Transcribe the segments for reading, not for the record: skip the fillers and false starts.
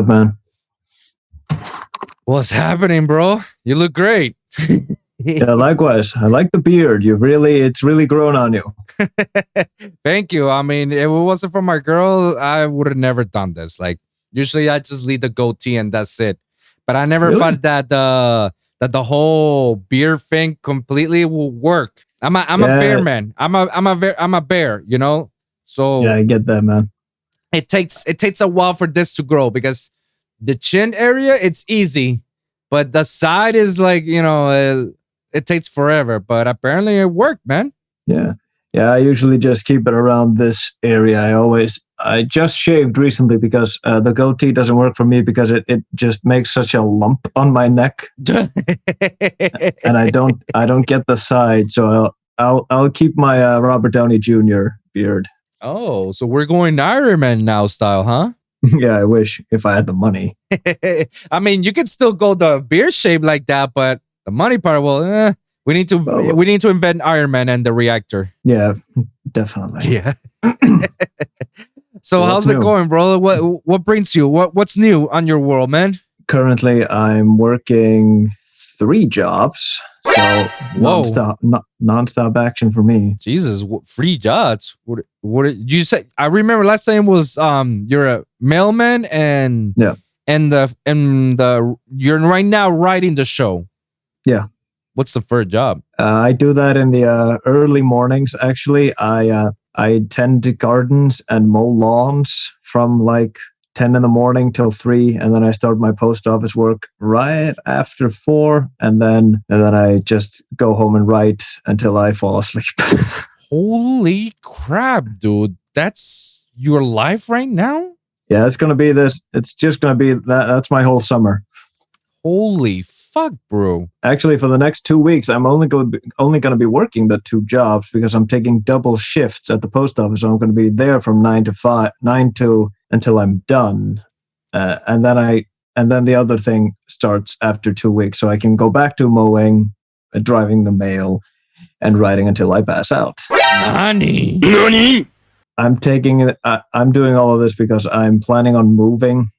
up, man? What's happening, bro? You look great. Yeah, likewise. I like the beard. It's really grown on you. Thank you. I mean, if it wasn't for my girl, I would have never done this. Like, usually I just leave the goatee and that's it. But I never thought that the whole beard thing completely will work. I'm a bear man. I'm a bear, you know? So yeah, I get that, man. It takes a while for this to grow because the chin area, it's easy, but the side is like, it takes forever, but apparently it worked, man. Yeah. I usually just keep it around this area. I just shaved recently because the goatee doesn't work for me because it just makes such a lump on my neck, and I don't get the side. So I'll keep my Robert Downey Jr. beard. Oh, so we're going Iron Man now style, huh? Yeah, I wish if I had the money. I mean, you can still go the beard shape like that, but the money part, we need to invent Iron Man and the reactor. Yeah, definitely. Yeah. So how's it going, bro? What brings you? What's new on your world, man? Currently, I'm working 3 jobs, so nonstop action for me. Jesus, 3 jobs. What did you say? I remember last time was you're a mailman and you're right now writing the show. Yeah. What's the third job? I do that in the early mornings. Actually, I tend to gardens and mow lawns from like 10 in the morning till 3, and then I start my post office work right after 4, and then I just go home and write until I fall asleep. Holy crap, dude! That's your life right now? Yeah, it's gonna be this. It's just gonna be that. That's my whole summer. Holy fuck, bro! Actually, for the next 2 weeks, I'm only going to be working the 2 jobs because I'm taking double shifts at the post office. So I'm going to be there from 9 to until I'm done, and then the other thing starts after 2 weeks, so I can go back to mowing, driving the mail, and writing until I pass out. Nani? I'm doing all of this because I'm planning on moving.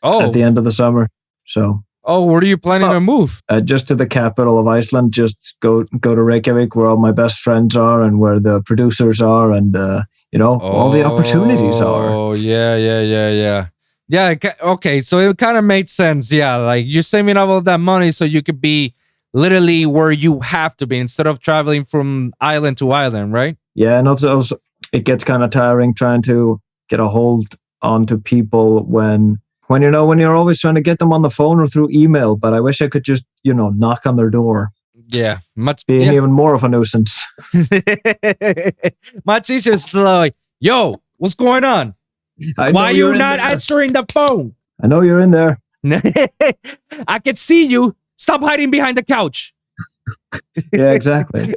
At the end of the summer. So. Oh, where are you planning to move? Just to the capital of Iceland. Just go to Reykjavik, where all my best friends are and where the producers are, and all the opportunities are. Oh, yeah. Yeah, okay, so it kind of made sense. Yeah, like you're saving up all that money so you could be literally where you have to be instead of traveling from island to island, right? Yeah, and also it gets kind of tiring trying to get a hold onto people when you're always trying to get them on the phone or through email, but I wish I could just, knock on their door. Yeah, even more of a nuisance. Much easier to like, yo, what's going on? Why are you not answering the phone? I know you're in there. I can see you. Stop hiding behind the couch. Yeah, exactly.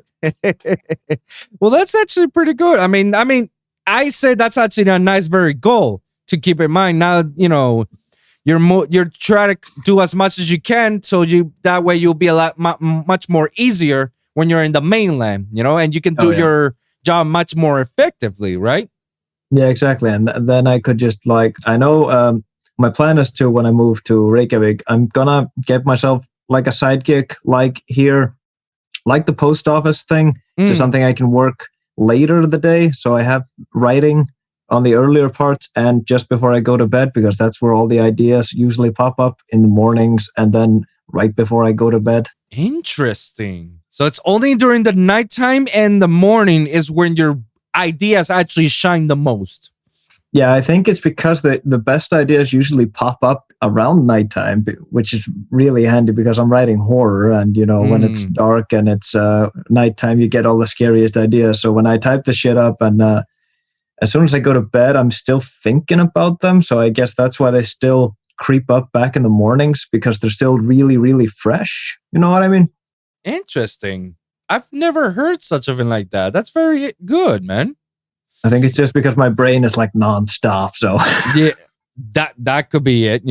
Well, that's actually pretty good. I mean, I say that's actually a nice, very goal to keep in mind. Now, you're trying to do as much as you can, so that way you'll be a lot much more easier when you're in the mainland, and you can do your job much more effectively, right? Yeah, exactly. And then I could just I know my plan is to, when I move to Reykjavik, I'm gonna get myself like a side gig, like here, like the post office thing, to something I can work later in the day. So I have writing on the earlier parts and just before I go to bed, because that's where all the ideas usually pop up, in the mornings and then right before I go to bed. Interesting. So it's only during the nighttime and the morning is when your ideas actually shine the most. Yeah, I think it's because the best ideas usually pop up around nighttime, which is really handy because I'm writing horror, and when it's dark and it's nighttime, you get all the scariest ideas. So when I type the shit up, and as soon as I go to bed, I'm still thinking about them. So I guess that's why they still creep up back in the mornings, because they're still really, really fresh. You know what I mean? Interesting. I've never heard such a thing like that. That's very good, man. I think it's just because my brain is like nonstop. So yeah, that could be it.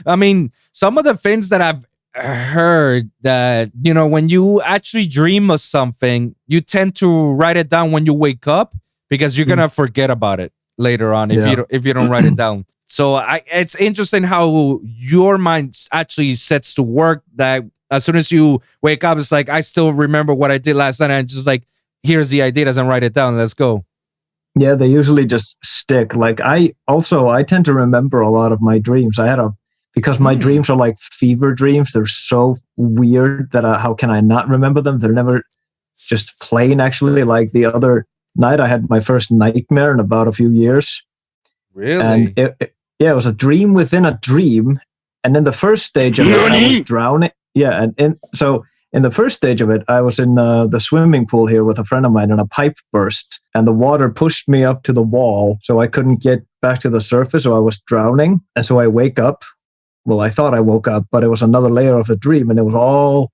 I mean, some of the things that I've heard that when you actually dream of something, you tend to write it down when you wake up because you're gonna forget about it later on if you don't write it down. So it's interesting how your mind actually sets to work that as soon as you wake up, it's like, I still remember what I did last night. And just like, here's the ideas and write it down. Let's go. Yeah, they usually just stick. Like I tend to remember a lot of my dreams. Because my dreams are like fever dreams. They're so weird that how can I not remember them? They're never just plain, actually. Like the other night, I had my first nightmare in about a few years. Really? And it was a dream within a dream. And in the first stage of it, I was drowning. Yeah, so in the first stage of it, I was in the swimming pool here with a friend of mine, and a pipe burst, and the water pushed me up to the wall, so I couldn't get back to the surface, so I was drowning. And so I wake up. Well, I thought I woke up, but it was another layer of the dream, and it was all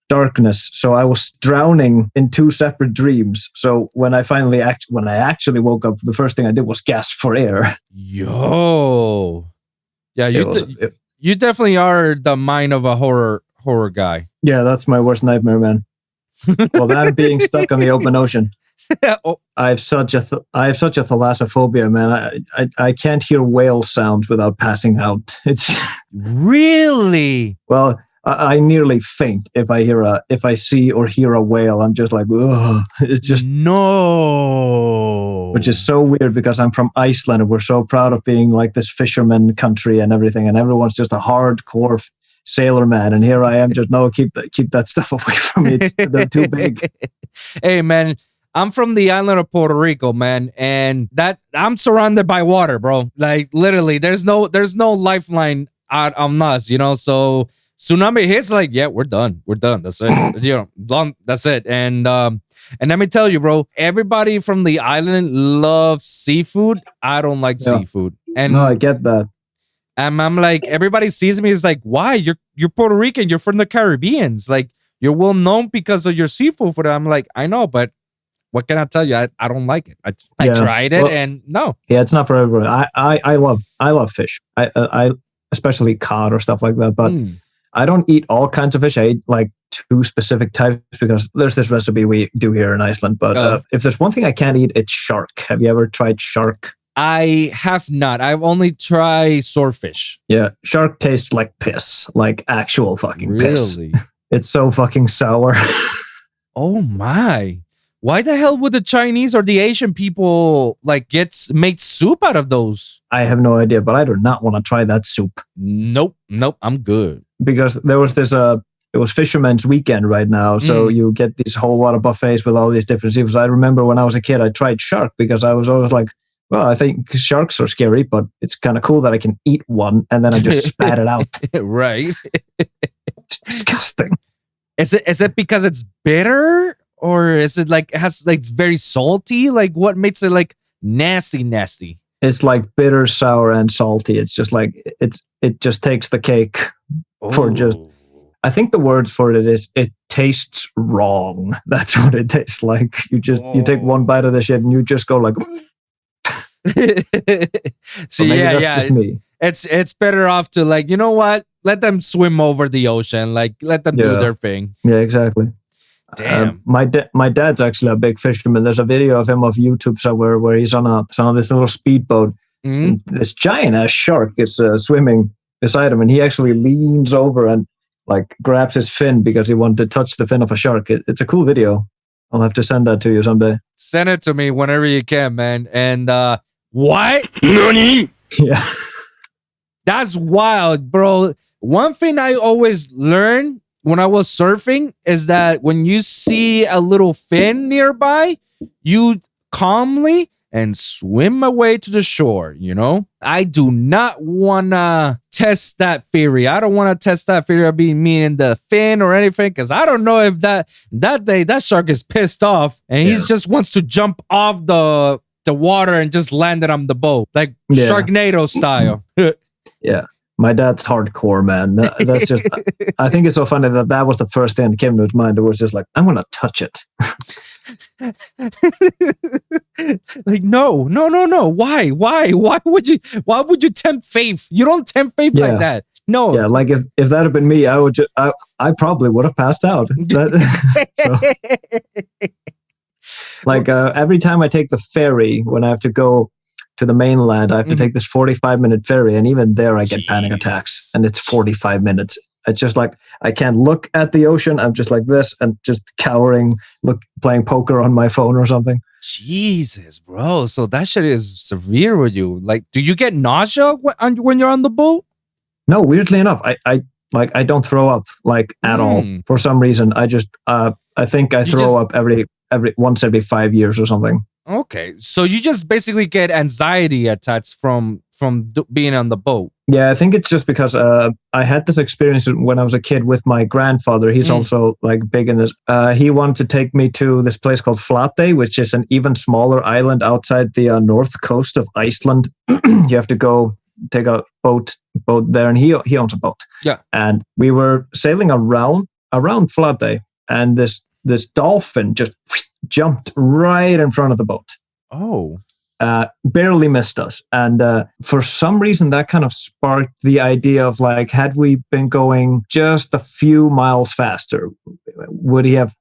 darkness. So I was drowning in two separate dreams. So when I actually woke up, the first thing I did was gasp for air. Yo, yeah, you definitely are the mind of a horror guy. Yeah, that's my worst nightmare, man. Well, that being stuck on the open ocean. Oh. I have such a thalassophobia, man. I can't hear whale sounds without passing out. It's really well. I nearly faint if I see or hear a whale. I'm just like, ugh. It's just no, which is so weird because I'm from Iceland and we're so proud of being like this fisherman country and everything, and everyone's just a hardcore sailor man, and here I am just keep that stuff away from me. They're too big. Hey, man. I'm from the island of Puerto Rico, man, and that I'm surrounded by water, bro. Like literally, there's no lifeline out on us, you know. So tsunami hits, like, yeah, we're done. That's it. That's it. And let me tell you, bro, everybody from the island loves seafood. I don't like seafood, and no, I get that. And I'm like, everybody sees me is like, why? You're Puerto Rican. You're from the Caribbeans. Like, you're well known because of your seafood food. I'm like, I know, but what can I tell you? I don't like it. I tried it, and no. Yeah, it's not for everyone. I love fish. I especially cod or stuff like that. But I don't eat all kinds of fish. I eat like two specific types because there's this recipe we do here in Iceland. But if there's one thing I can't eat, it's shark. Have you ever tried shark? I have not. I've only tried swordfish. Yeah, shark tastes like piss, like actual fucking piss. Really? It's so fucking sour. Oh my. Why the hell would the Chinese or the Asian people like make soup out of those? I have no idea, but I do not want to try that soup. Nope, I'm good. Because there was this it was Fisherman's Weekend right now, so you get these whole lot of buffets with all these different seafoods. I remember when I was a kid, I tried shark because I was always like, well, I think sharks are scary, but it's kind of cool that I can eat one, and then I just spat it out. Right. It's disgusting. Is it because it's bitter? Or is it like it's very salty? Like what makes it like nasty? It's like bitter, sour, and salty. It's just like it just takes the cake for just. I think the word for it is it tastes wrong. That's what it tastes like. You take one bite of the shit and you just go like. See, just me. It's better off to like, you know what? Let them swim over the ocean. Like let them do their thing. Yeah, exactly. Damn. My dad's actually a big fisherman. There's a video of him off YouTube somewhere where he's on this little speedboat. This giant ass shark is swimming beside him, and he actually leans over and like grabs his fin because he wanted to touch the fin of a shark. It's a cool video. I'll have to send that to you someday. Send it to me whenever you can, man. And what? Nani? Yeah. That's wild, bro. One thing I always learn when I was surfing is that when you see a little fin nearby, you calmly and swim away to the shore, you know? I do not want to test that theory. I don't want to test that theory of being meaning the fin or anything, because I don't know if that day that shark is pissed off and he just wants to jump off the water and just land it on the boat, like Sharknado style. Yeah. My dad's hardcore, man. That's just, I think it's so funny that was the first thing that came to his mind. It was just like, I'm going to touch it. Like, no. Why would you tempt faith? You don't tempt faith like that. No. Yeah. Like if that had been me, I probably would have passed out. Like every time I take the ferry, when I have to go to the mainland, I have to take this 45-minute ferry, and even there I get panic attacks, and it's 45 minutes. It's just like I can't look at the ocean. I'm just like this and just cowering, playing poker on my phone or something. Jesus, bro. So that shit is severe with you. Like, do you get nausea when you're on the boat? No, weirdly enough, I don't throw up like at all. For some reason, I just I think I throw up every 5 years or something. Okay, so you just basically get anxiety attacks from being on the boat. Yeah, I think it's just because I had this experience when I was a kid with my grandfather. He's also like big in this. He wanted to take me to this place called Flatey, which is an even smaller island outside the north coast of Iceland. You have to go take a boat there, and he owns a boat. Yeah, and we were sailing around Flatey, and this dolphin just jumped right in front of the boat. Oh. Barely missed us. And for some reason, that kind of sparked the idea of like, had we been going just a few miles faster, would he have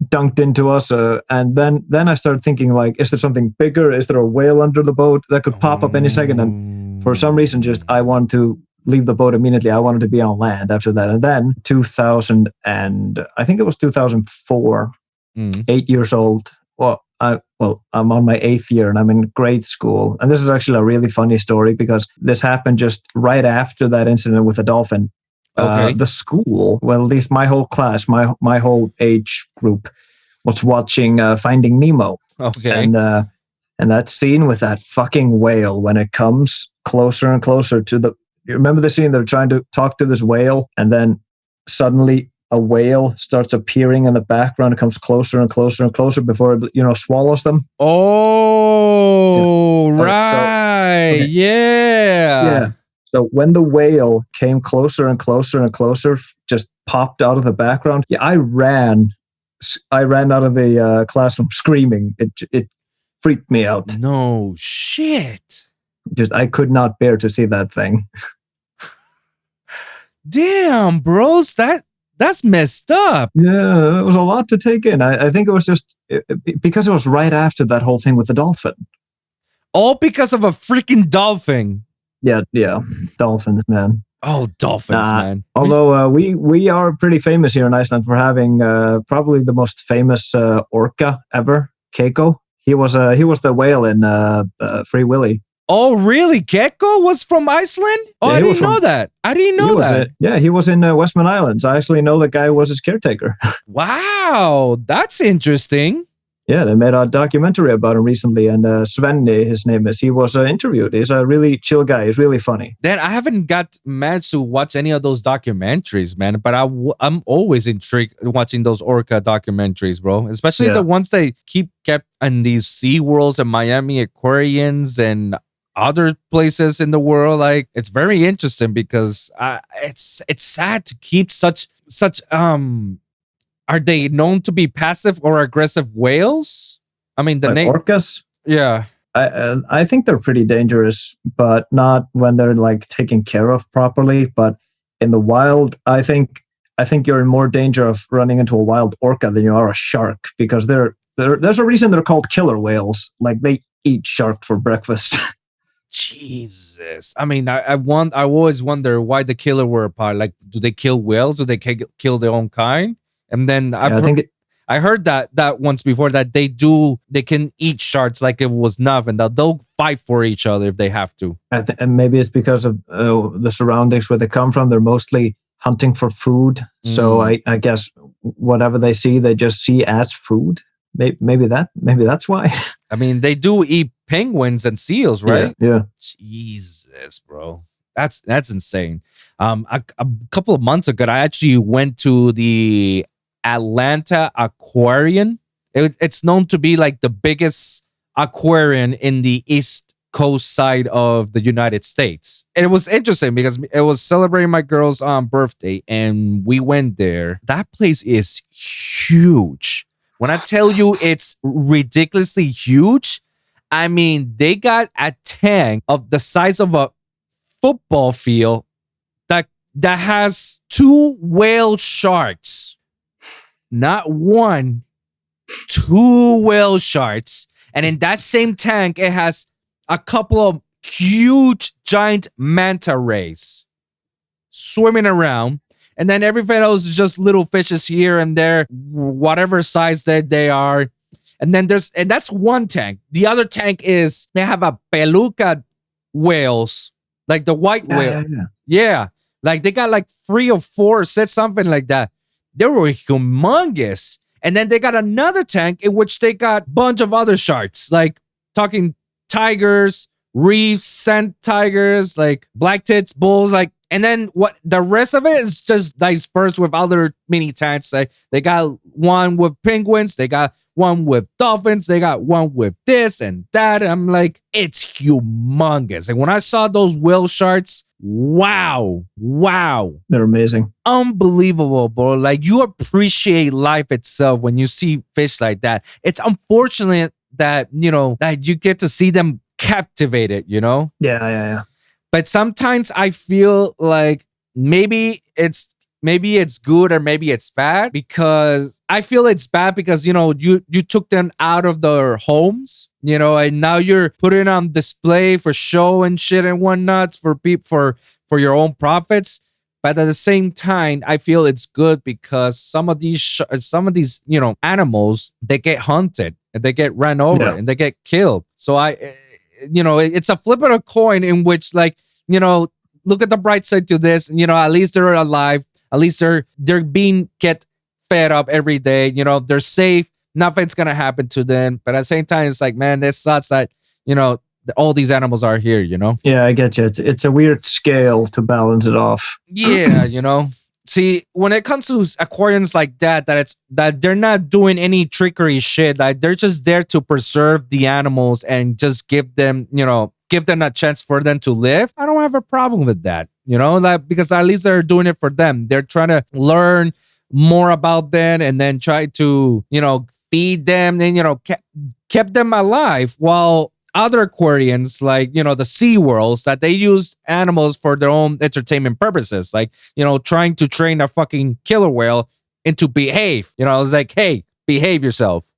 dunked into us? And then I started thinking, like, is there something bigger? Is there a whale under the boat that could pop up any second? And for some reason, I wanted to leave the boat immediately. I wanted to be on land after that. And then 2000, and I think it was 2004, 8 years old. I'm on my 8th year and I'm in grade school. And this is actually a really funny story because this happened just right after that incident with the dolphin. Okay. The school, well, at least my whole class, my whole age group was watching Finding Nemo. Okay. And that scene with that fucking whale when it comes closer and closer to you remember the scene? They're trying to talk to this whale, and then suddenly a whale starts appearing in the background. It comes closer and closer and closer before it, swallows them. Oh, yeah. Right. So, yeah. So when the whale came closer and closer and closer, just popped out of the background. Yeah, I ran out of the classroom screaming. It freaked me out. No shit. I could not bear to see that thing. Damn, bros, that's messed up. Yeah, it was a lot to take in. I think it was just because it was right after that whole thing with the dolphin. All because of a freaking dolphin. Yeah, dolphins, man. Oh, dolphins, man. Although we are pretty famous here in Iceland for having probably the most famous orca ever, Keiko. He was the whale in Free Willy. Oh, really? Keiko was from Iceland? Oh, yeah, I didn't know that. I didn't know that. He was in Westman Islands. I actually know the guy was his caretaker. Wow, that's interesting. Yeah, they made a documentary about him recently, and Svenny, his name is, he was interviewed. He's a really chill guy. He's really funny. Then I haven't managed to watch any of those documentaries, man, but I'm always intrigued watching those orca documentaries, bro, especially the ones they kept in these Sea Worlds and Miami Aquariums and other places in the world. Like, it's very interesting because it's sad to keep such are they known to be passive or aggressive whales? I mean, orcas? Yeah. I think they're pretty dangerous, but not when they're like taken care of properly. But in the wild, I think you're in more danger of running into a wild orca than you are a shark, because there's a reason they're called killer whales. Like, they eat shark for breakfast. Jesus. I mean, I always wonder why the killer were apart. Like, do they kill whales? Do they kill their own kind? And then I heard that once before, that they can eat sharks like it was nothing. They'll fight for each other if they have to. And maybe it's because of the surroundings where they come from. They're mostly hunting for food. So I guess whatever they see, they just see as food. Maybe that's why. I mean, they do eat penguins and seals, right? Yeah. Jesus, bro. That's insane. A couple of months ago, I actually went to the Atlanta Aquarium. It's known to be like the biggest aquarium in the East Coast side of the United States. And it was interesting because it was celebrating my girl's birthday, and we went there. That place is huge. When I tell you it's ridiculously huge, I mean, they got a tank of the size of a football field that has 2 whale sharks. Not one, 2 whale sharks. And in that same tank, it has a couple of huge giant manta rays swimming around. And then everything else is just little fishes here and there, whatever size that they are. And then that's one tank. The other tank is they have a beluga whales, like the white whale. Yeah. Like they got like 3 or 4 sets, something like that. They were humongous. And then they got another tank in which they got a bunch of other sharks, like talking tigers, reefs, sand tigers, like black tits, bulls, like. And then what the rest of it is just dispersed with other mini tanks. Like they got one with penguins, they got one with dolphins, they got one with this and that. And I'm like, it's humongous. And when I saw those whale sharks, wow, they're amazing, unbelievable, bro. Like you appreciate life itself when you see fish like that. It's unfortunate that that you get to see them captivated. Yeah. But sometimes I feel like maybe it's good or maybe it's bad, because I feel it's bad because you took them out of their homes, and now you're putting on display for show and shit and whatnot for people for your own profits. But at the same time, I feel it's good because some of these animals, they get hunted and they get ran over and they get killed. So it's a flip of a coin in which, like, look at the bright side to this. At least they're alive. At least they're being get fed up every day. They're safe. Nothing's gonna happen to them. But at the same time, it's like, man, this sucks that all these animals are here. Yeah, I get you. It's a weird scale to balance it off. Yeah, See, when it comes to aquariums like that they're not doing any trickery shit. Like they're just there to preserve the animals and just give them a chance for them to live. I don't have a problem with that, because at least they're doing it for them. They're trying to learn more about them and then try to, feed them and, kept them alive, while other aquariums, like, the Sea Worlds, that they use animals for their own entertainment purposes, like, trying to train a fucking killer whale into behave. It's like, hey, behave yourself.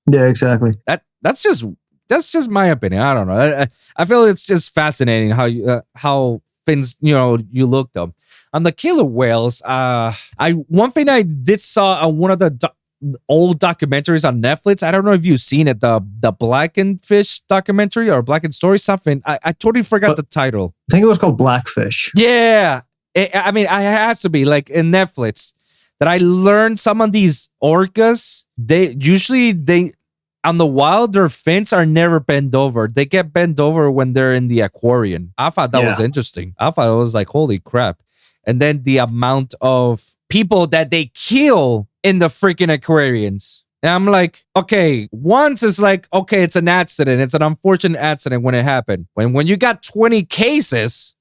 Yeah, exactly. That's just my opinion. I don't know. I feel it's just fascinating how things you look them. On the killer whales, one thing I did saw on one of the old documentaries on Netflix. I don't know if you've seen it, the Blackened Fish documentary or Blackened Story, something. I totally forgot the title. I think it was called Blackfish. Yeah. It has to be like in Netflix that I learned some of these orcas, they on the wild, their fins are never bent over. They get bent over when they're in the aquarium. I thought that was interesting. I thought it was like, holy crap. And then the amount of people that they kill in the freaking aquariums. And I'm like, okay, once it's like, okay, it's an accident. It's an unfortunate accident when it happened. When you got 20 cases,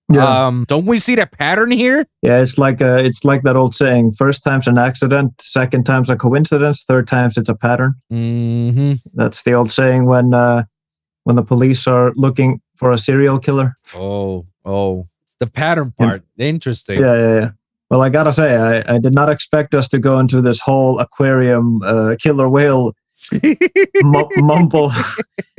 don't we see the pattern here? Yeah, it's like that old saying: first time's an accident, second time's a coincidence, third time's it's a pattern. Mm-hmm. That's the old saying when the police are looking for a serial killer. Oh, the pattern part. Interesting. Yeah. Well, I gotta say, I did not expect us to go into this whole aquarium killer whale mumble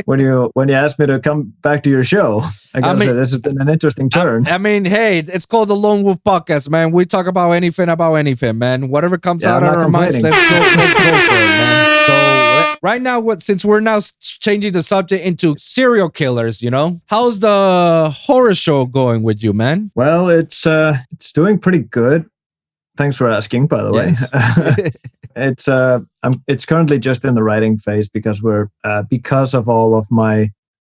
when you asked me to come back to your show. I gotta say, this has been an interesting turn. Hey, it's called the Lone Wolf Podcast, man. We talk about anything, man. Whatever comes out of our minds, let's go for it, man. So right now, since we're now changing the subject into serial killers, how's the horror show going with you, man? Well, it's doing pretty good. Thanks for asking, by the way. It's currently just in the writing phase because because of all of my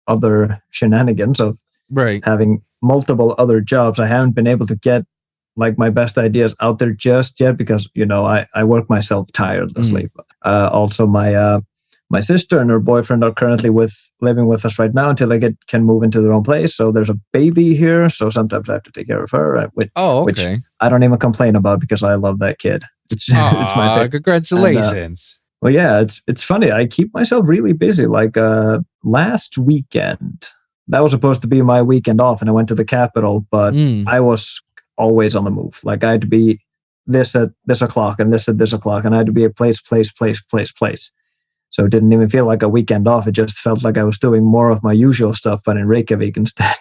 other shenanigans of having multiple other jobs, I haven't been able to get like my best ideas out there just yet because I work myself tirelessly. Also, my sister and her boyfriend are currently living with us right now until they can move into their own place. So there's a baby here. So sometimes I have to take care of her. Which I don't even complain about because I love that kid. It's my favorite. Congratulations. Well, yeah, it's funny. I keep myself really busy. Like last weekend, that was supposed to be my weekend off, and I went to the capital, but I was always on the move. Like I had to be this at this o'clock and this at this o'clock, and I had to be at place. So it didn't even feel like a weekend off. It just felt like I was doing more of my usual stuff, but in Reykjavik instead.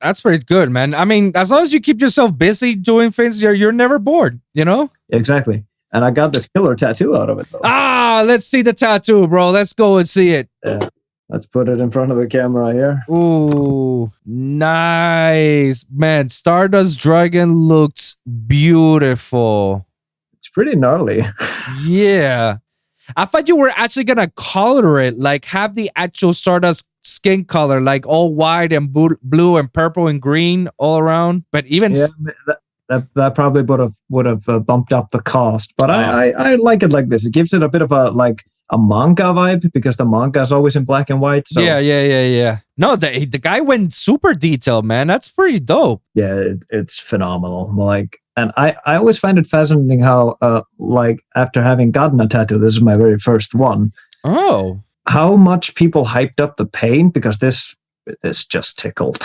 That's pretty good, man. I mean, as long as you keep yourself busy doing things, you're never bored, you know? Exactly. And I got this killer tattoo out of it, though. Let's see the tattoo, bro. Let's go and see it. Yeah. Let's put it in front of the camera here. Ooh, nice. Man, Stardust Dragon looks beautiful. It's pretty gnarly. Yeah. I thought you were actually going to color it, like have the actual Stardust skin color, like all white and blue and purple and green all around. But even... Yeah, that probably would have bumped up the cost. But I like it like this. It gives it a bit of a manga vibe because the manga is always in black and white. So. Yeah. No, the guy went super detailed, man. That's pretty dope. Yeah, it's phenomenal. And I always find it fascinating how after having gotten a tattoo, this is my very first one. Oh, how much people hyped up the pain because this just tickled.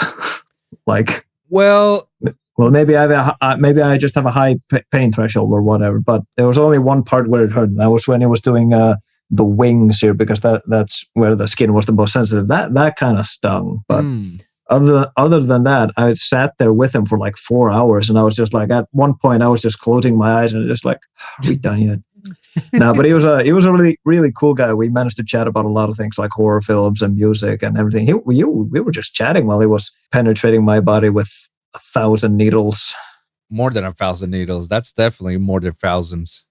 Well, maybe I just have a high pain threshold or whatever. But there was only one part where it hurt. And that was when he was doing the wings here because that's where the skin was the most sensitive. That kind of stung. But other than that, I sat there with him for like 4 hours, and I was just like, at one point, I was just closing my eyes and just like, are we done yet? No, but he was a really, really cool guy. We managed to chat about a lot of things like horror films and music and everything. We were just chatting while he was penetrating my body with 1,000 needles. More than 1,000 needles. That's definitely more than thousands.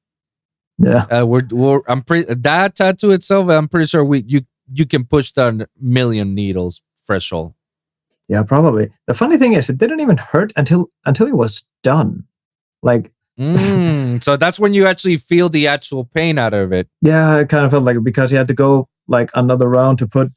Yeah. That tattoo itself, I'm pretty sure you can push the 1,000,000 needles threshold. Yeah, probably. The funny thing is, it didn't even hurt until he was done. So that's when you actually feel the actual pain out of it. Yeah, I kind of felt like because he had to go another round to put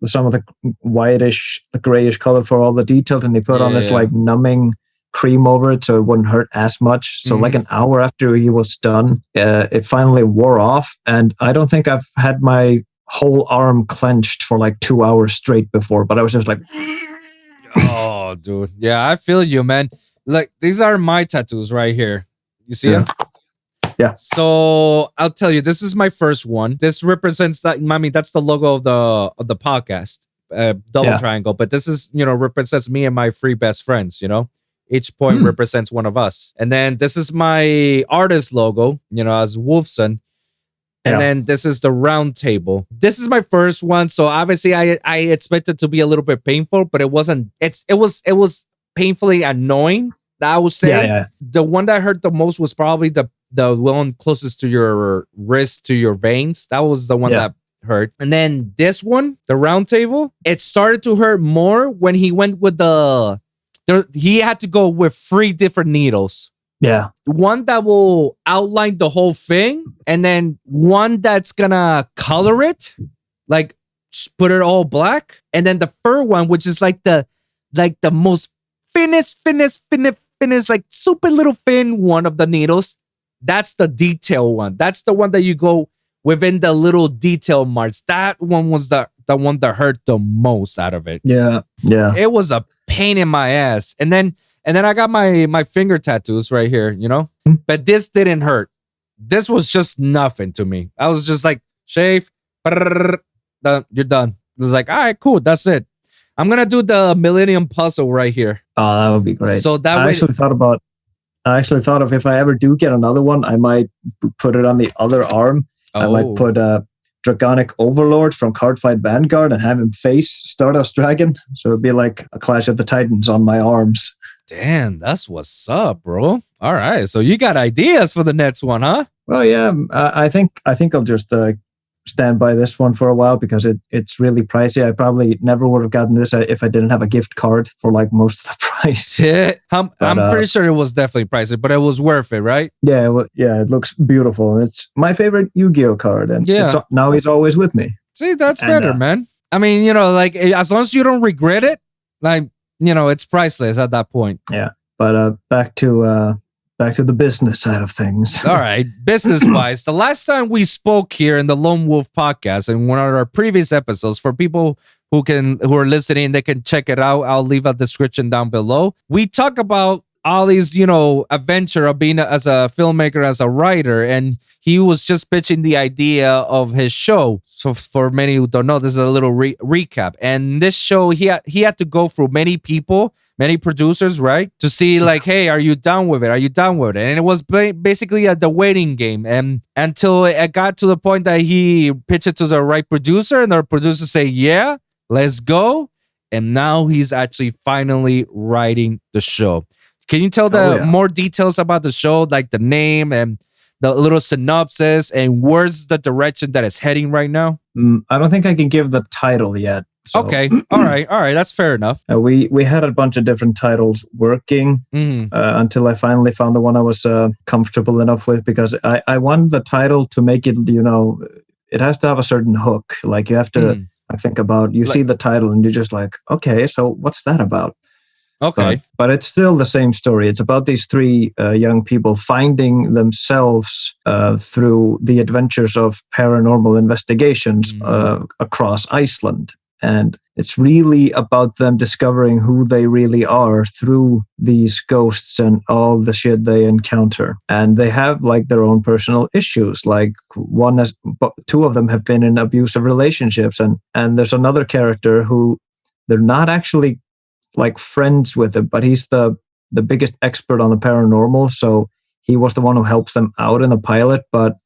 some of the whitish, the grayish color for all the details, and he put on this numbing cream over it so it wouldn't hurt as much. So an hour after he was done, it finally wore off, and I don't think I've had my whole arm clenched for 2 hours straight before, but I was just like, oh, dude. Yeah, I feel you, man. These are my tattoos right here. You see them? Yeah. So I'll tell you, this is my first one. This represents that. I mean, that's the logo of the podcast, double triangle. But this is, represents me and my 3 best friends. Each point represents one of us. And then this is my artist logo. As Wolfson. And then this is the round table. This is my first one, so obviously I expected to be a little bit painful, but it wasn't. It was painfully annoying. I would say the one that hurt the most was probably the one closest to your wrist, to your veins. That was the one that hurt. And then this one, the round table, it started to hurt more when he went with he had to go with 3 different needles. Yeah. One that will outline the whole thing, and then one that's gonna color it, put it all black, and then the third one, which is the most thinnest, super little thin one of the needles. That's the detail one. That's the one that you go within the little detail marks. That one was the one that hurt the most out of it. Yeah. It was a pain in my ass, and then I got my finger tattoos right here, But this didn't hurt. This was just nothing to me. I was just like, shave, you're done. It was like, all right, cool, that's it. I'm gonna do the Millennium Puzzle right here. Oh, that would be great. So that I actually thought of if I ever do get another one, I might put it on the other arm. I might put Dragonic Overlord from Cardfight Vanguard and have him face Stardust Dragon. So it'd be like a Clash of the Titans on my arms. Damn, that's what's up, bro. All right, so you got ideas for the next one, huh? Well, yeah, I think I'll just stand by this one for a while because it's really pricey. I probably never would have gotten this if I didn't have a gift card for most of the price. I'm pretty sure it was definitely pricey, but it was worth it, right? Yeah, it looks beautiful. It's my favorite Yu-Gi-Oh card, and now he's always with me. See, that's better, man. I mean, as long as you don't regret it, it's priceless at that point. Yeah, but back to the business side of things. All right, business-wise, the last time we spoke here in the Lone Wolf podcast in one of our previous episodes, for people who are listening, they can check it out. I'll leave a description down below. We talk about Ollie's, adventure of being as a filmmaker, as a writer, and he was just pitching the idea of his show. So for many who don't know, this is a little recap. And this show, he had to go through many people, many producers, right? To see like, hey, are you down with it? Are you down with it? And it was basically the waiting game. And until it got to the point that he pitched it to the right producer, and the producer say, yeah, let's go. And now he's actually finally writing the show. Can you tell more details about the show, like the name and the little synopsis, and where's the direction that it's heading right now? I don't think I can give the title yet. So. Okay. All right. That's fair enough. We had a bunch of different titles working until I finally found the one I was comfortable enough with, because I wanted the title to make it, it has to have a certain hook. Like you have to think about, see the title and you're just like, okay, so what's that about? Okay. But it's still the same story. It's about these three young people finding themselves through the adventures of paranormal investigations across Iceland. And it's really about them discovering who they really are through these ghosts and all the shit they encounter. And they have like their own personal issues. Like two of them have been in abusive relationships. And there's another character who they're not actually like friends with him, but he's the biggest expert on the paranormal. So he was the one who helps them out in the pilot. But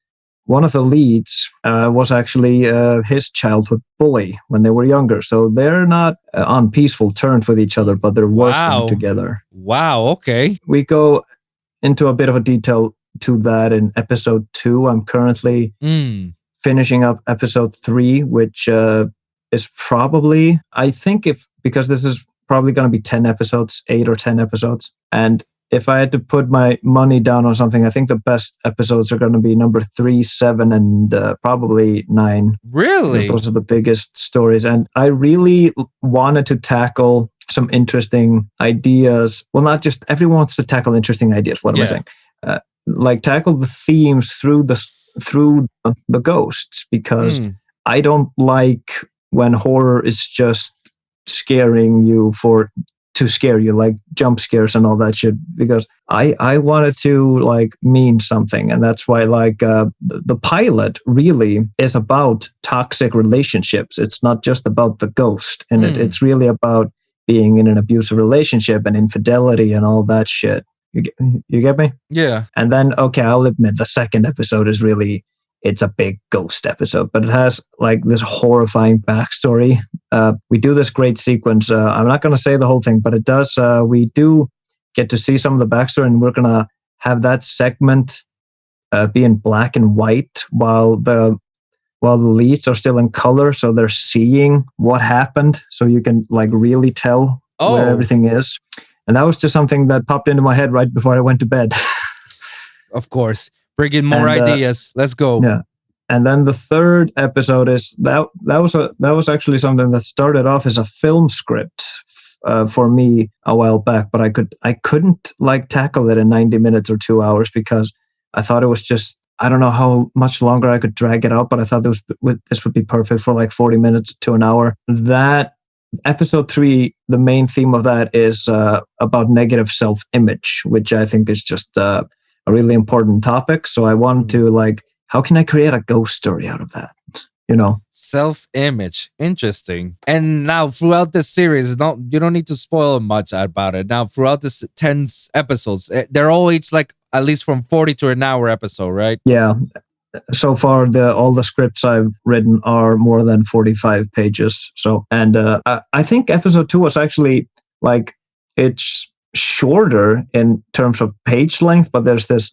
one of the leads was actually his childhood bully when they were younger. So they're not on peaceful terms with each other, but they're working together. Wow. Okay. We go into a bit of a detail to that in episode 2. I'm currently finishing up episode 3, which is probably, I think because this is probably going to be 10 episodes, 8 or 10 episodes. And if I had to put my money down on something, I think the best episodes are going to be number 3, 7, and probably 9. Really? Those are the biggest stories. And I really wanted to tackle some interesting ideas. Well, not just everyone wants to tackle interesting ideas. What am I saying? Like tackle the themes through the ghosts, because I don't like when horror is just scaring you to scare you, like jump scares and all that shit, because I wanted to like mean something. And that's why like the pilot really is about toxic relationships. It's not just about the ghost in it. It's really about being in an abusive relationship and infidelity and all that shit. You get me? Yeah. And then, okay, I'll admit the second episode is really, it's a big ghost episode, but it has like this horrifying backstory. We do this great sequence. I'm not going to say the whole thing, but it does. We do get to see some of the backstory, and we're going to have that segment be in black and white while the leads are still in color. So they're seeing what happened. So you can like really tell where everything is. And that was just something that popped into my head right before I went to bed. Of course. Bring in more ideas. Let's go. Yeah. And then the third episode is that was actually something that started off as a film script for me a while back, but I couldn't like tackle it in 90 minutes or 2 hours, because I thought it was just, I don't know how much longer I could drag it out, but I thought this would be perfect for like 40 minutes to an hour. That episode 3, the main theme of that is about negative self-image, which I think is just a really important topic. So I wanted to like, how can I create a ghost story out of that? Self-image. Interesting. And now throughout this series, you don't need to spoil much about it. Now throughout this 10 episodes, they're all each like at least from 40 to an hour episode, right? Yeah. So far, all the scripts I've written are more than 45 pages. So, and I think episode 2 was actually like, it's shorter in terms of page length, but there's this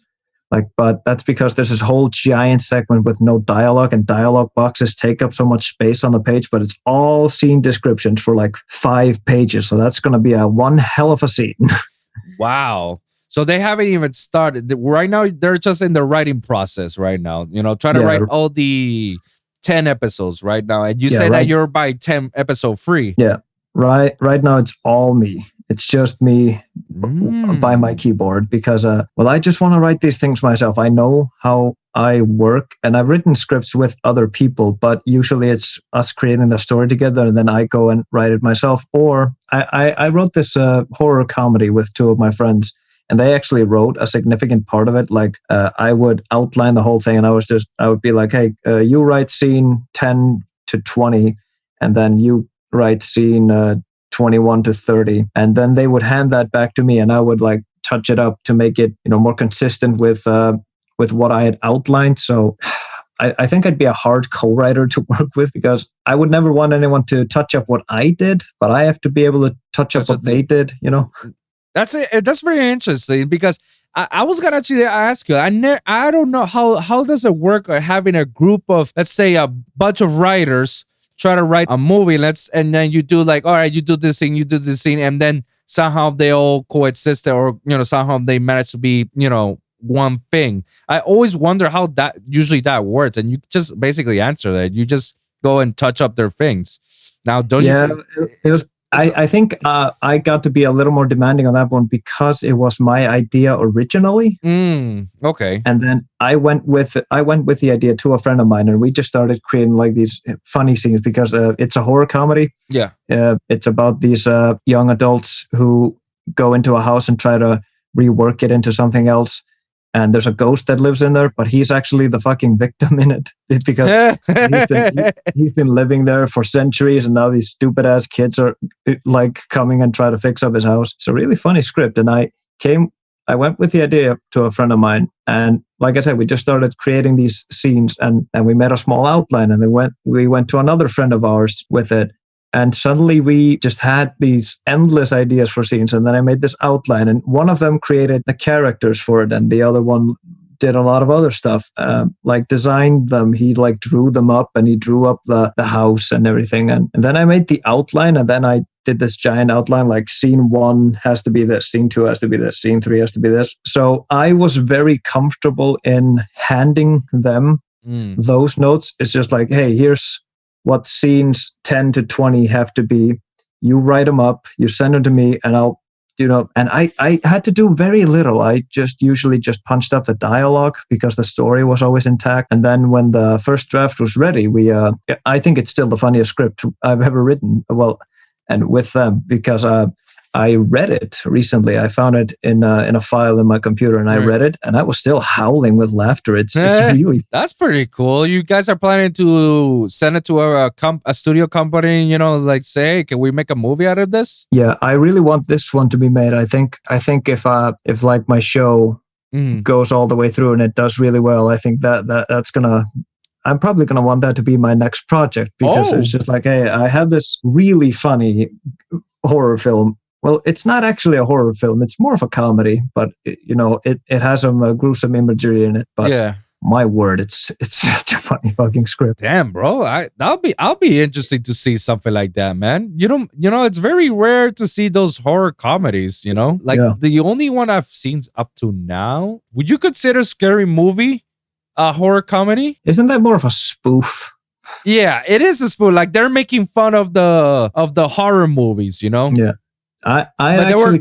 but that's because there's this whole giant segment with no dialogue, and dialogue boxes take up so much space on the page, but it's all scene descriptions for like 5 pages. So that's going to be one hell of a scene. Wow. So they haven't even started right now. They're just in the writing process right now, trying to write all the 10 episodes right now. And you say that you're by 10 episode 3. Yeah. Right now it's all me. It's just me by my keyboard, because, I just want to write these things myself. I know how I work, and I've written scripts with other people, but usually it's us creating the story together, and then I go and write it myself. Or I wrote this horror comedy with 2 of my friends, and they actually wrote a significant part of it. Like I would outline the whole thing, and I would be like, hey, you write scene 10 to 20, and then you write scene 21 to 30, and then they would hand that back to me, and I would like touch it up to make it more consistent with what I had outlined. So I think I'd be a hard co-writer to work with, because I would never want anyone to touch up what I did, but I have to be able to touch up what they did, That's it. That's very interesting, because I was gonna actually ask you. I don't know how does it work having a group of, let's say, a bunch of writers try to write a movie. And then you do like, all right, you do this thing, you do this scene, and then somehow they all coexist, or somehow they manage to be one thing. I always wonder how that usually works, and you just basically answer that. You just go and touch up their things. Now, don't you? Yeah, I think I got to be a little more demanding on that one because it was my idea originally. Okay. And then I went with the idea to a friend of mine, and we just started creating like these funny scenes, because it's a horror comedy. Yeah. It's about these young adults who go into a house and try to rework it into something else. And there's a ghost that lives in there, but he's actually the fucking victim in it, because he's been living there for centuries, and now these stupid ass kids are like coming and try to fix up his house. It's a really funny script, and I went with the idea to a friend of mine, and like I said, we just started creating these scenes, and we made a small outline, and then we went to another friend of ours with it. And suddenly we just had these endless ideas for scenes. And then I made this outline, and one of them created the characters for it, and the other one did a lot of other stuff, like designed them. He like drew them up, and he drew up the house and everything. And then I made the outline, and then I did this giant outline, like scene 1 has to be this, scene 2 has to be this, scene 3 has to be this. So I was very comfortable in handing them those notes. It's just like, hey, here's what scenes 10 to 20 have to be. You write them up, you send them to me, and I'll, and I had to do very little. I usually just punched up the dialogue, because the story was always intact. And then when the first draft was ready, I think it's still the funniest script I've ever written. Well, and with them, because I read it recently. I found it in a file in my computer, and I read it, and I was still howling with laughter. It's really... That's pretty cool. You guys are planning to send it to a studio company, like say, hey, can we make a movie out of this? Yeah, I really want this one to be made. I think if like my show goes all the way through and it does really well, I think that's gonna... I'm probably going to want that to be my next project, because it's just like, hey, I have this really funny horror film. Well, it's not actually a horror film. It's more of a comedy, but it has some gruesome imagery in it. But yeah, my word, it's such a funny fucking script. Damn, bro, I'll be interested to see something like that, man. It's very rare to see those horror comedies. The only one I've seen up to now. Would you consider Scary Movie a horror comedy? Isn't that more of a spoof? Yeah, it is a spoof. Like they're making fun of the horror movies. Yeah. I'd actually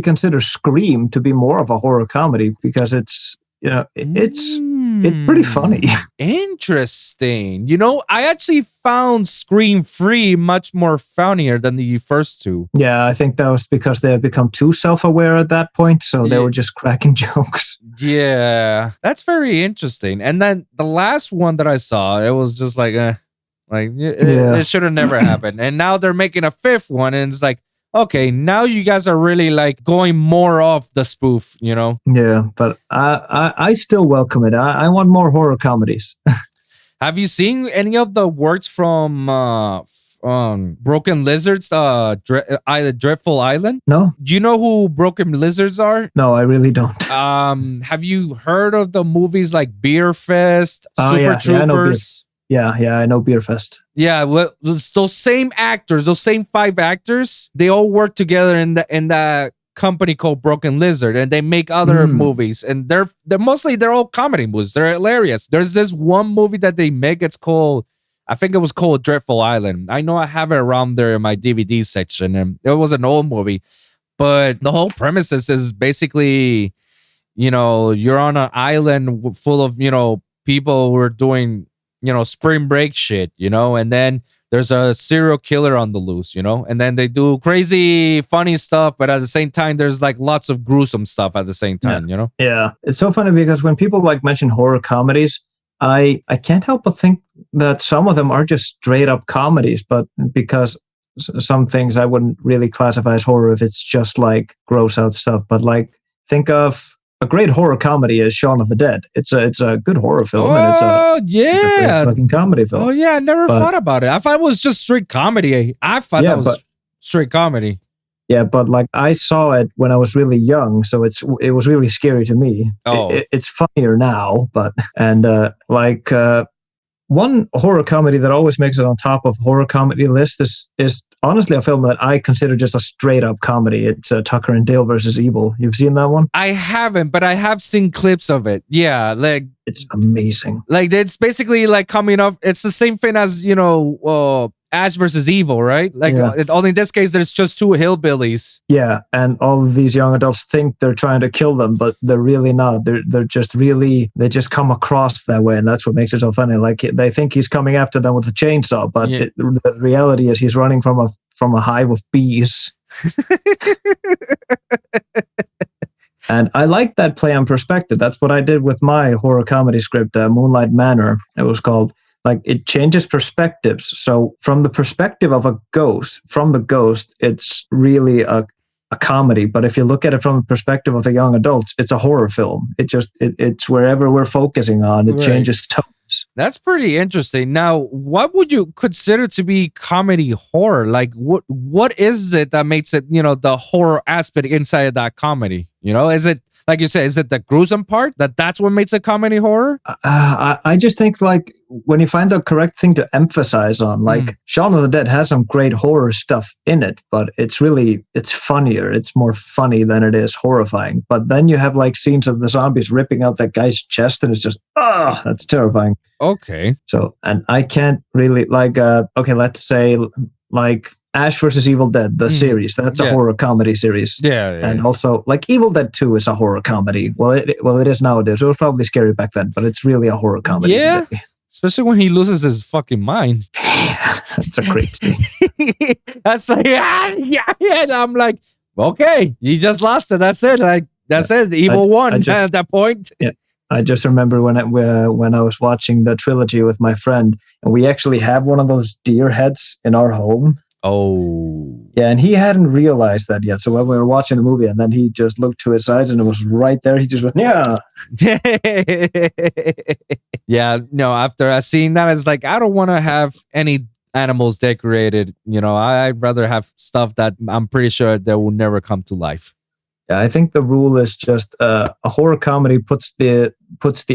consider Scream to be more of a horror comedy, because it's pretty funny. Interesting. I actually found Scream 3 much more funnier than the first two. Yeah, I think that was because they had become too self-aware at that point, so they were just cracking jokes. Yeah, that's very interesting. And then the last one that I saw, it was just like, it should have never happened. And now they're making a 5th one, and it's like, okay, now you guys are really like going more off the spoof, Yeah, but I still welcome it. I want more horror comedies. Have you seen any of the works from Broken Lizards, Dreadful Island? No. Do you know who Broken Lizards are? No, I really don't. Have you heard of the movies like Beer Fest, Super Troopers? Yeah, I know Beer Fest. Yeah, well, those same actors, those same 5 actors, they all work together in the company called Broken Lizard, and they make other movies, and they're all comedy movies. They're hilarious. There's this one movie that they make. It's called, I think it was called Dreadful Island. I know I have it around there in my DVD section, and it was an old movie, but the whole premise is basically, you're on an island full of people who are doing spring break shit, and then there's a serial killer on the loose, and then they do crazy funny stuff, but at the same time there's like lots of gruesome stuff at the same time. Yeah, it's so funny because when people like mention horror comedies, I can't help but think that some of them are just straight up comedies, but because some things I wouldn't really classify as horror if it's just like gross out stuff. But like, think of a great horror comedy is Shaun of the Dead. It's a good horror film. And it's a great fucking comedy film. Oh yeah, I never thought about it. I thought it was just straight comedy. I thought that was straight comedy. Yeah, but like I saw it when I was really young, so it was really scary to me. Oh, it's funnier now, but one horror comedy that always makes it on top of horror comedy list is honestly a film that I consider just a straight up comedy. It's Tucker and Dale versus Evil. You've seen that one? I haven't, but I have seen clips of it. Yeah, like it's amazing. Like it's basically like coming off. It's the same thing as Ash versus Evil, right? Like only in this case, there's just two hillbillies. Yeah, and all of these young adults think they're trying to kill them, but they're really not. They're just really, they just come across that way, and that's what makes it so funny. Like they think he's coming after them with a chainsaw, but the reality is he's running from a hive of bees. And I like that play on perspective. That's what I did with my horror comedy script, Moonlight Manor. It was called. Like it changes perspectives. So from the perspective of a ghost, it's really a comedy. But if you look at it from the perspective of the young adults, it's a horror film. It's wherever we're focusing on, it changes tones. That's pretty interesting. Now, what would you consider to be comedy horror? Like what is it that makes it, the horror aspect inside of that comedy? Is it, like you said, is it the gruesome part that's what makes a comedy horror? I just think like when you find the correct thing to emphasize on, like Shaun of the Dead has some great horror stuff in it, but it's funnier. It's more funny than it is horrifying. But then you have like scenes of the zombies ripping out that guy's chest, and it's just, that's terrifying. Okay. So, and I can't really let's say like Ash versus Evil Dead, the series. That's a horror comedy series. Yeah. And also, like Evil Dead 2 is a horror comedy. Well, it is nowadays. It was probably scary back then, but it's really a horror comedy. Yeah. Today. Especially when he loses his fucking mind. That's a great scene. That's like, and I'm like, okay, you just lost it. That's it. Like, that's it. The evil won at that point. Yeah. I just remember when I was watching the trilogy with my friend, and we actually have one of those deer heads in our home. Oh. Yeah, and he hadn't realized that yet. So when we were watching the movie, and then he just looked to his sides, and it was right there. He just went, yeah. Yeah, no, after I seen that, it's like, I don't want to have any animals decorated. I'd rather have stuff that I'm pretty sure that will never come to life. Yeah, I think the rule is just a horror comedy puts the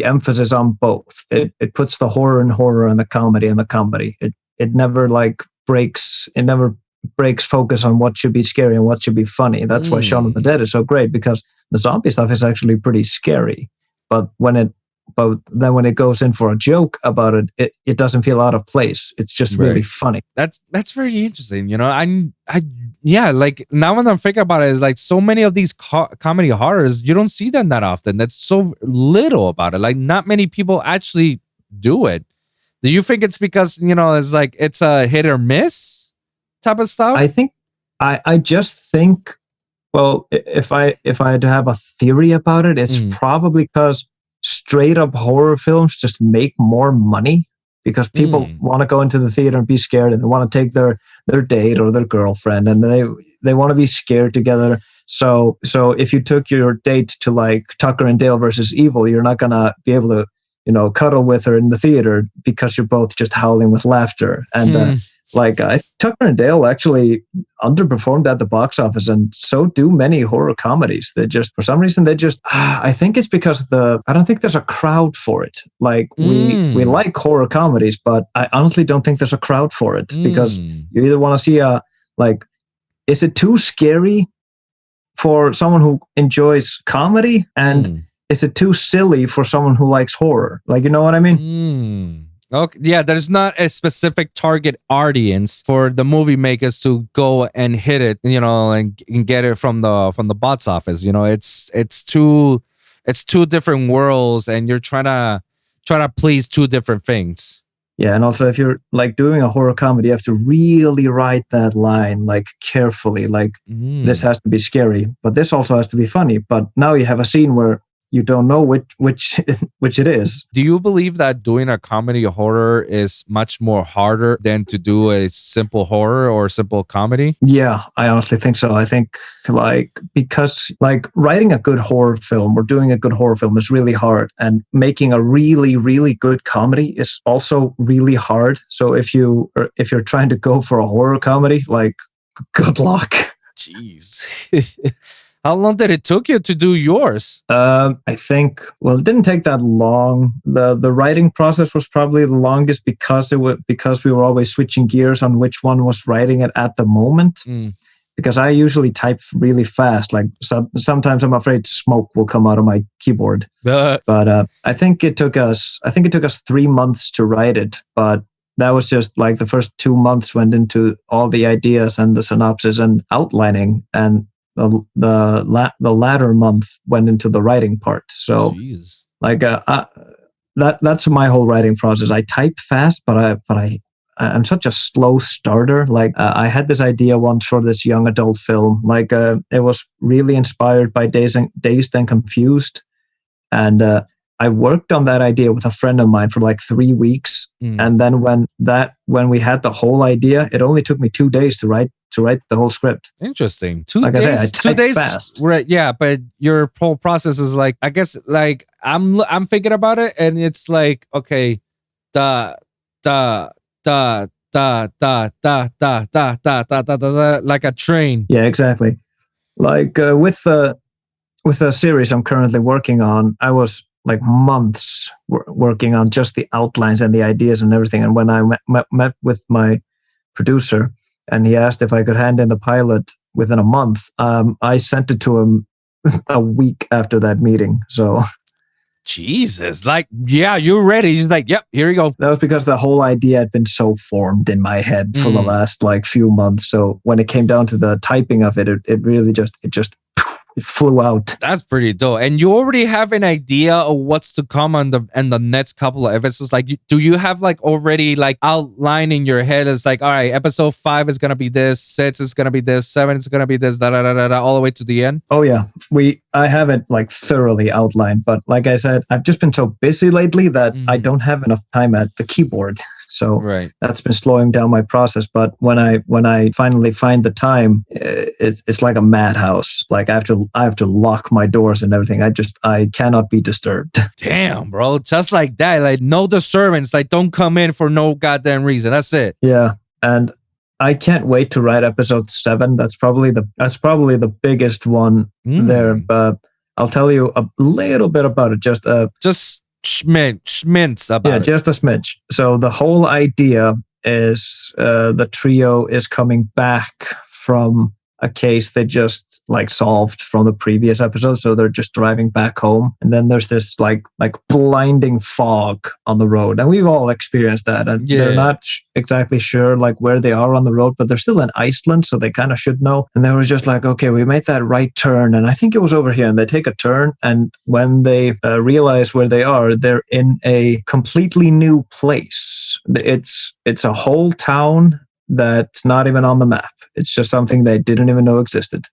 emphasis on both. It puts the horror in horror and the comedy in the comedy. It never breaks focus on what should be scary and what should be funny. That's why Shaun of the Dead is so great, because the zombie stuff is actually pretty scary. But then when it goes in for a joke about it doesn't feel out of place. It's just really funny. That's very interesting. Like now when I'm thinking about it, it's like so many of these comedy horrors, you don't see them that often. That's so little about it. Like not many people actually do it. Do you think it's because, it's like it's a hit or miss type of stuff? I just think, well, if I had to have a theory about it, it's probably because straight up horror films just make more money, because people want to go into the theater and be scared, and they want to take their date or their girlfriend, and they want to be scared together. So if you took your date to like Tucker and Dale versus Evil, you're not gonna be able to cuddle with her in the theater because you're both just howling with laughter. And Tucker and Dale actually underperformed at the box office, and so do many horror comedies. They just, for some reason, I think it's because I don't think there's a crowd for it. Like we like horror comedies, but I honestly don't think there's a crowd for it, because you either want to see is it too scary for someone who enjoys comedy, and is it too silly for someone who likes horror? Like, you know what I mean? Okay. Yeah, there's not a specific target audience for the movie makers to go and hit it, and get it from the box office. It's two different worlds, and you're trying to please two different things. Yeah, and also if you're like doing a horror comedy, you have to really write that line like carefully. Like this has to be scary, but this also has to be funny. But now you have a scene where you don't know which which it is. Do you believe that doing a comedy horror is much more harder than to do a simple horror or simple comedy? Yeah, I honestly think so. I think like because like writing a good horror film or doing a good horror film is really hard, and making a really good comedy is also really hard. So if you're trying to go for a horror comedy, like good luck. Jeez. How long did it took you to do yours? I think, well, it didn't take that long. The writing process was probably the longest because we were always switching gears on which one was writing it at the moment. Because I usually type really fast. Like sometimes I'm afraid smoke will come out of my keyboard. But I think it took us 3 months to write it. But that was just like the first 2 months went into all the ideas and the synopsis and outlining, and the latter month went into the writing part. So Jeez. like that's my whole writing process. I type fast, but I'm such a slow starter. Like I had this idea once for this young adult film. Like it was really inspired by Dazed and Confused, and I worked on that idea with a friend of mine for like 3 weeks. And then when we had the whole idea, it only took me 2 days to write the whole script. Interesting. 2 like days. I say, I 2 days. Fast. Right. Yeah, but your whole process is like, I guess, like I'm thinking about it, and it's like, okay, da da da da da da da da da da da da, like a train. Yeah, exactly. Like with the series I'm currently working on, I was like months working on just the outlines and the ideas and everything. And when I met with my producer, and he asked if I could hand in the pilot within a month, I sent it to him a week after that meeting. So, Jesus, like, yeah, you're ready. He's like, yep, here you go. That was because the whole idea had been so formed in my head for the last like few months. So when it came down to the typing of it, it really just it flew out. That's pretty dope. And you already have an idea of what's to come on the next couple of episodes. Like, do you have like already like outline in your head? It's like, all right, episode 5 is gonna be this, 6 is gonna be this, 7 is gonna be this, da da da da da, all the way to the end. Oh yeah, I have it like thoroughly outlined. But like I said, I've just been so busy lately that I don't have enough time at the keyboard. So that's been slowing down my process. But when I finally find the time, it's like a madhouse. Like I have to lock my doors and everything. I cannot be disturbed. Damn, bro, just like that. Like no disturbance. Like don't come in for no goddamn reason. That's it. Yeah, and I can't wait to write episode 7. That's probably the biggest one there. But I'll tell you a little bit about it. Just schmints about it. Just a smidge. So the whole idea is the trio is coming back from a case they just like solved from the previous episode. So they're just driving back home, and then there's this like blinding fog on the road, and we've all experienced that. And they're not exactly sure like where they are on the road, but they're still in Iceland, so they kind of should know. And they were just like, okay, we made that right turn, and I think it was over here. And they take a turn, and when they realize where they are, they're in a completely new place. It's a whole town that's not even on the map. It's just something they didn't even know existed.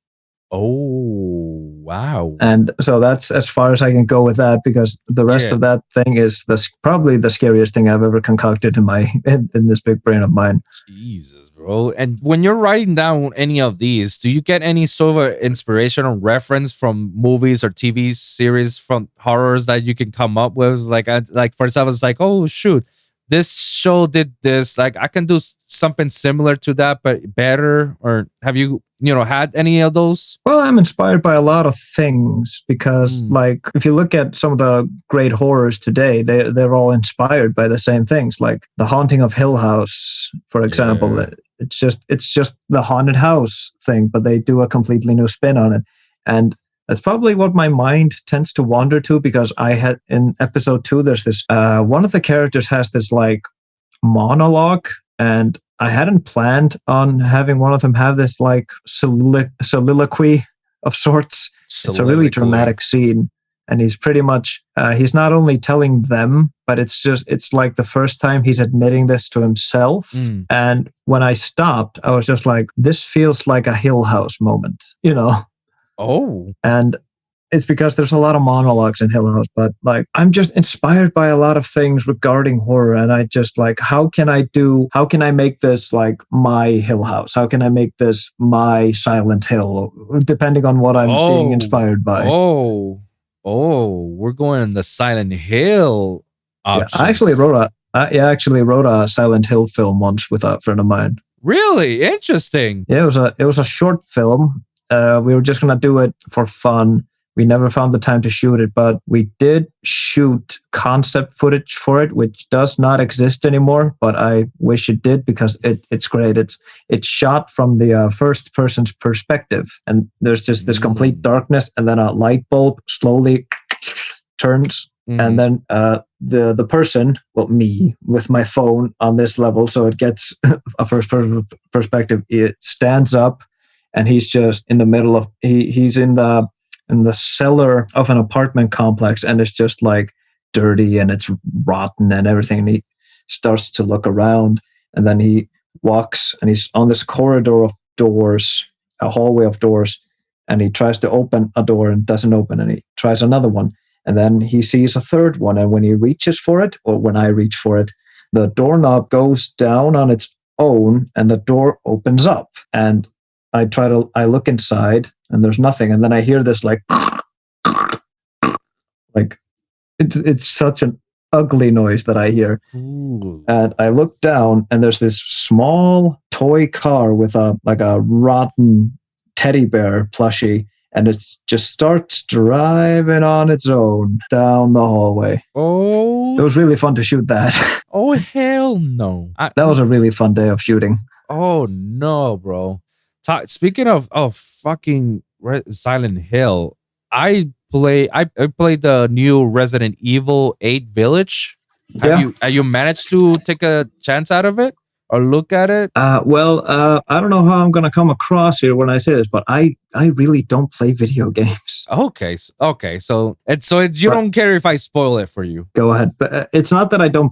Oh, wow. And so that's as far as I can go with that, because the rest of that thing is probably the scariest thing I've ever concocted in this big brain of mine. Jesus, bro. And when you're writing down any of these, do you get any sort of inspiration or reference from movies or TV series from horrors that you can come up with? Like for example, it's like, oh, shoot, this show did this. Like I can do something similar to that, but better. Or have you had any of those? Well, I'm inspired by a lot of things because, like, if you look at some of the great horrors today, they're all inspired by the same things. Like The Haunting of Hill House, for example. Yeah. It's just the haunted house thing, but they do a completely new spin on it. And that's probably what my mind tends to wander to, because I had in episode 2, there's this one of the characters has this like monologue, and I hadn't planned on having one of them have this like soliloquy of sorts. It's a really dramatic scene, and he's pretty much he's not only telling them, but it's like the first time he's admitting this to himself. And when I stopped, I was just like, this feels like a Hill House moment, and it's because there's a lot of monologues in Hill House, but like I'm just inspired by a lot of things regarding horror, and I just like, how can I make this like my Hill House? How can I make this my Silent Hill? Depending on what I'm being inspired by. We're going in the Silent Hill options. Yeah, I actually wrote a Silent Hill film once with a friend of mine. Really interesting. Yeah, it was a short film. We were just gonna do it for fun. We never found the time to shoot it, but we did shoot concept footage for it, which does not exist anymore, but I wish it did because it's great. It's shot from the first person's perspective, and there's just this complete darkness, and then a light bulb slowly turns, and then the person, well, me, with my phone on this level, so it gets a first person perspective, it stands up, and he's just in the middle of, he's in the cellar of an apartment complex, and it's just like dirty and it's rotten and everything. And he starts to look around, and then he walks, and he's on this corridor of doors, a hallway of doors, and he tries to open a door and doesn't open, and he tries another one, and then he sees a third one, and when he reaches for it, or when I reach for it, the doorknob goes down on its own and the door opens up, and I look inside, and there's nothing, and then I hear this like it's such an ugly noise that I hear. Ooh. And I look down, and there's this small toy car with a rotten teddy bear plushie, and it just starts driving on its own down the hallway. Oh, it was really fun to shoot that. Oh hell no! That was a really fun day of shooting. Oh no, bro. Speaking of fucking Silent Hill, I played the new Resident Evil 8 Village. Have you managed to take a chance out of it or look at it? I don't know how I'm gonna come across here when I say this, but I really don't play video games. Okay. So you don't care if I spoil it for you. Go ahead, but it's not that I don't.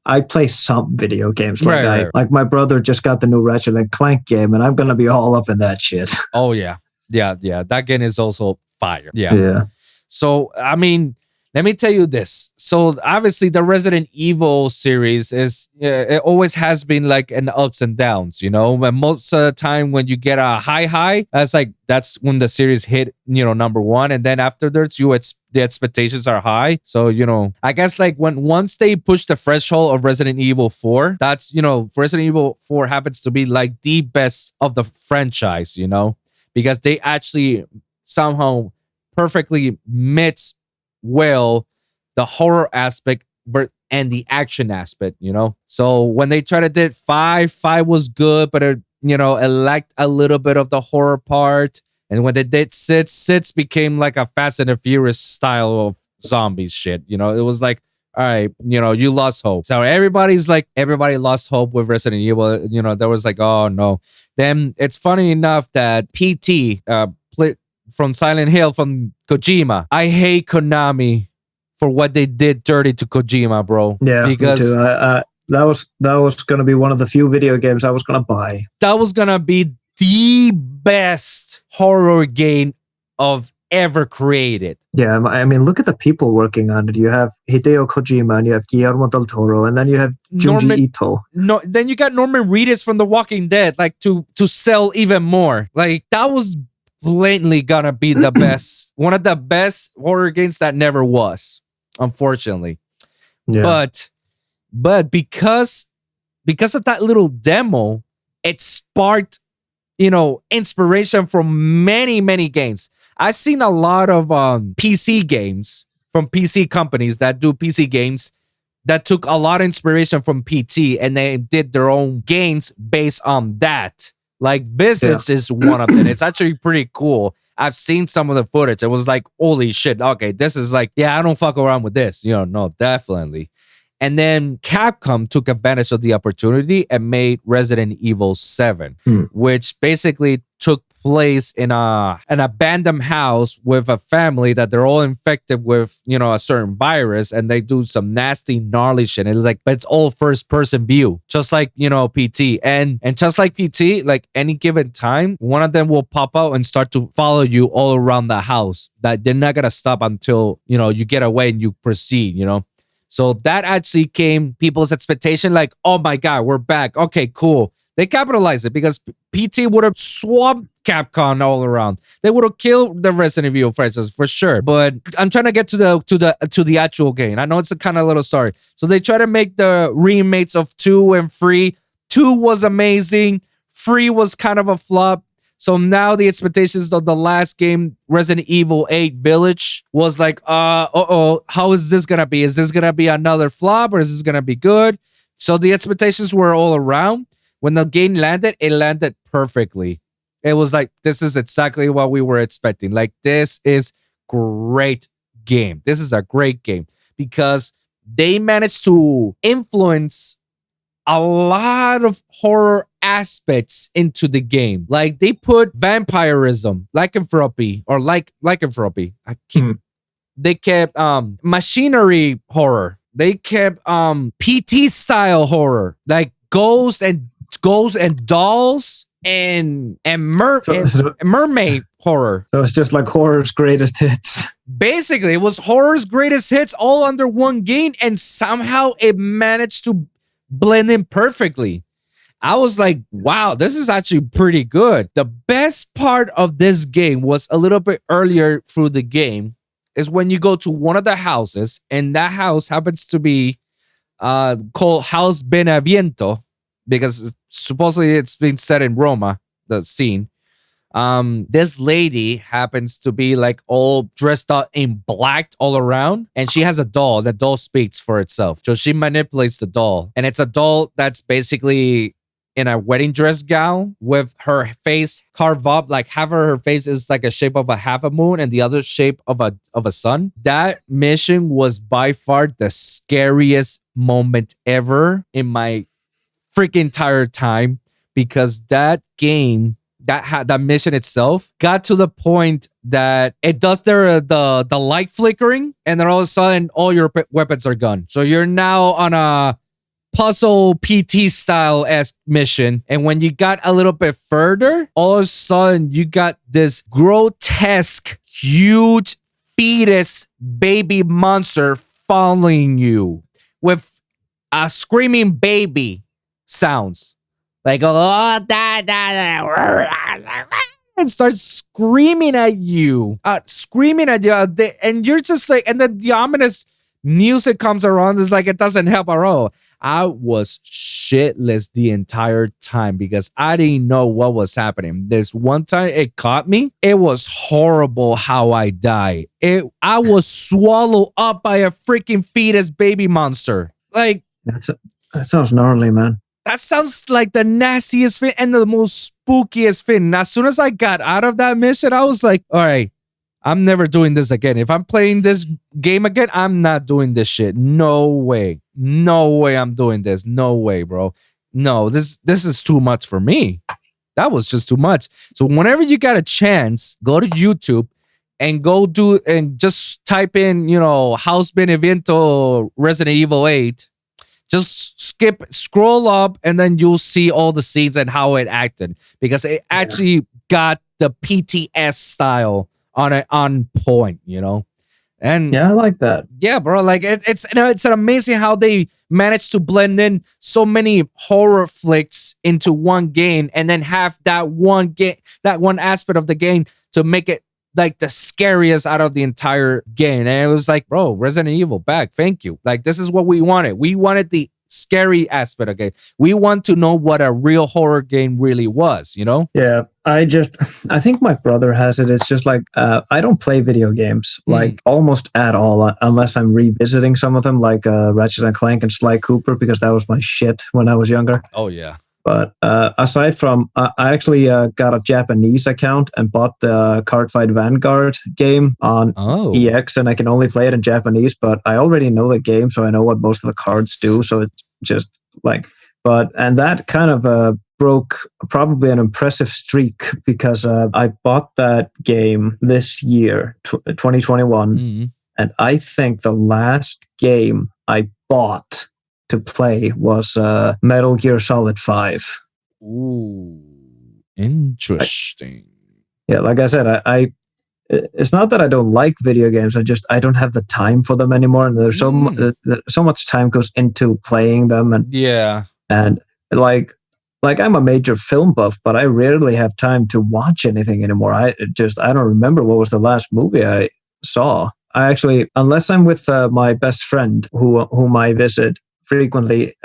I play some video games. Like like my brother just got the new Ratchet and Clank game, and I'm gonna be all up in that shit. Oh yeah. That game is also fire. Yeah. So I mean, let me tell you this. So obviously the Resident Evil series is it always has been like an ups and downs, and most of the time when you get a high, that's when the series hit, number one, and then after that, the expectations are high. So, I guess like once they push the threshold of Resident Evil 4, that's, Resident Evil 4 happens to be like the best of the franchise, because they actually somehow perfectly mix well the horror aspect and the action aspect, so when they tried to do 5 was good, but it lacked a little bit of the horror part, and when they did 6 became like a Fast and the Furious style of zombie shit. It was like, all right, you lost hope. So everybody lost hope with Resident Evil. There was like, oh no. Then it's funny enough that PT from Silent Hill from Kojima. I hate Konami for what they did dirty to Kojima, bro. Yeah, because me too. That was going to be one of the few video games I was going to buy. That was going to be the best horror game of ever created. Yeah, I mean, look at the people working on it. You have Hideo Kojima, and you have Guillermo del Toro, and then you have Junji Ito. No, then you got Norman Reedus from The Walking Dead, like to sell even more. Like that was blatantly gonna be the best, one of the best horror games that never was, unfortunately. Yeah. But because of that little demo, it sparked, inspiration from many games. I've seen a lot of PC games from PC companies that do PC games that took a lot of inspiration from PT, and they did their own games based on that. Like Visage is one of them. It's actually pretty cool. I've seen some of the footage. It was like, holy shit. Okay, this is like, I don't fuck around with this. No, definitely. And then Capcom took advantage of the opportunity and made Resident Evil 7, which basically took place in an abandoned house with a family that they're all infected with, a certain virus, and they do some nasty, gnarly shit. And it's like, but it's all first person view, just like, PT. And just like PT, like any given time, one of them will pop out and start to follow you all around the house. That they're not gonna stop until, you get away and you proceed, So that actually came people's expectation, like, oh my God, we're back. Okay, cool. They capitalized it because PT would have swamped Capcom all around. They would have killed the Resident Evil franchise for sure. But I'm trying to get to the actual game. I know it's a kind of little story. So they try to make the remakes of 2 and 3. 2 was amazing. 3 was kind of a flop. So now the expectations of the last game, Resident Evil 8 Village, was like, how is this gonna be? Is this gonna be another flop or is this gonna be good? So the expectations were all around. When the game landed, it landed perfectly. It was like, this is exactly what we were expecting. Like, this is great game. This is a great game because they managed to influence a lot of horror aspects into the game. Like, they put vampirism, lycanthropy. They kept machinery horror. They kept PT style horror, like ghosts and dolls and mermaid horror. So it's just like horror's greatest hits. Basically, it was horror's greatest hits all under one game, and somehow it managed to blend in perfectly. I was like, wow, this is actually pretty good. The best part of this game was a little bit earlier through the game, is when you go to one of the houses, and that house happens to be called House Beneviento, because supposedly it's been set in Roma, the scene. This lady happens to be like all dressed up in black all around, and she has a doll. The doll speaks for itself. So she manipulates the doll, and it's a doll that's basically in a wedding dress gown with her face carved up, like half of her face is like a shape of a half a moon and the other shape of a sun. That mission was by far the scariest moment ever in my freaking entire time, because that game, that mission itself got to the point that it does the light flickering, and then all of a sudden all your weapons are gone. So you're now on a puzzle PT style-esque mission, and when you got a little bit further, all of a sudden you got this grotesque, huge fetus baby monster following you with a screaming baby sounds. Like, and starts screaming at you, and you're just like, and then the ominous music comes around. It's like, it doesn't help at all. I was shitless the entire time because I didn't know what was happening. This one time it caught me. It was horrible how I died. I was swallowed up by a freaking fetus baby monster. Like, that sounds gnarly, man. That sounds like the nastiest thing and the most spookiest thing. As soon as I got out of that mission, I was like, all right, I'm never doing this again. If I'm playing this game again, I'm not doing this shit. No way. No way I'm doing this. No way, bro. No, this is too much for me. That was just too much. So whenever you got a chance, go to YouTube and just type in, House Benevento Resident Evil 8. Just scroll up, and then you'll see all the scenes and how it acted, because it actually got the PTS style on point, And yeah, I like that. Yeah, bro. Like it's amazing how they managed to blend in so many horror flicks into one game, and then have that one aspect of the game to make it like the scariest out of the entire game. And it was like, bro, Resident Evil back. Thank you. Like, this is what we wanted. We wanted the scary aspect of it. We want to know what a real horror game really was, Yeah, I think my brother has it. It's just like, I don't play video games like almost at all, unless I'm revisiting some of them, like Ratchet and Clank and Sly Cooper, because that was my shit when I was younger. Oh yeah. But aside from, I actually got a Japanese account and bought the Cardfight Vanguard game on EX, and I can only play it in Japanese, but I already know the game, so I know what most of the cards do. So it's just like, and that kind of broke probably an impressive streak because I bought that game this year, 2021, and I think the last game I bought to play was Metal Gear Solid 5. Ooh, interesting. Like I said, I it's not that I don't like video games. I don't have the time for them anymore, and there's so much time goes into playing them, and like I'm a major film buff, but I rarely have time to watch anything anymore. I don't remember what was the last movie I saw. I actually, unless I'm with my best friend whom I visit frequently,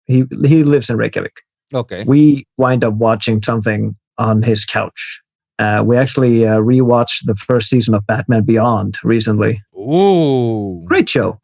he lives in Reykjavik. Okay, we wind up watching something on his couch. We actually rewatched the first season of Batman Beyond recently. Ooh, great show!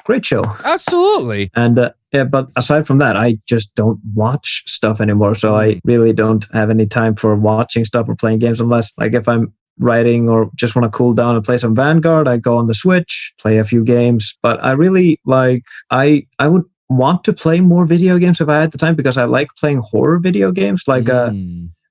Absolutely. And but aside from that, I just don't watch stuff anymore. So I really don't have any time for watching stuff or playing games, unless like if I'm writing or just want to cool down and play some Vanguard, I go on the Switch, play a few games. But I really I would want to play more video games if I had the time, because I like playing horror video games. Like I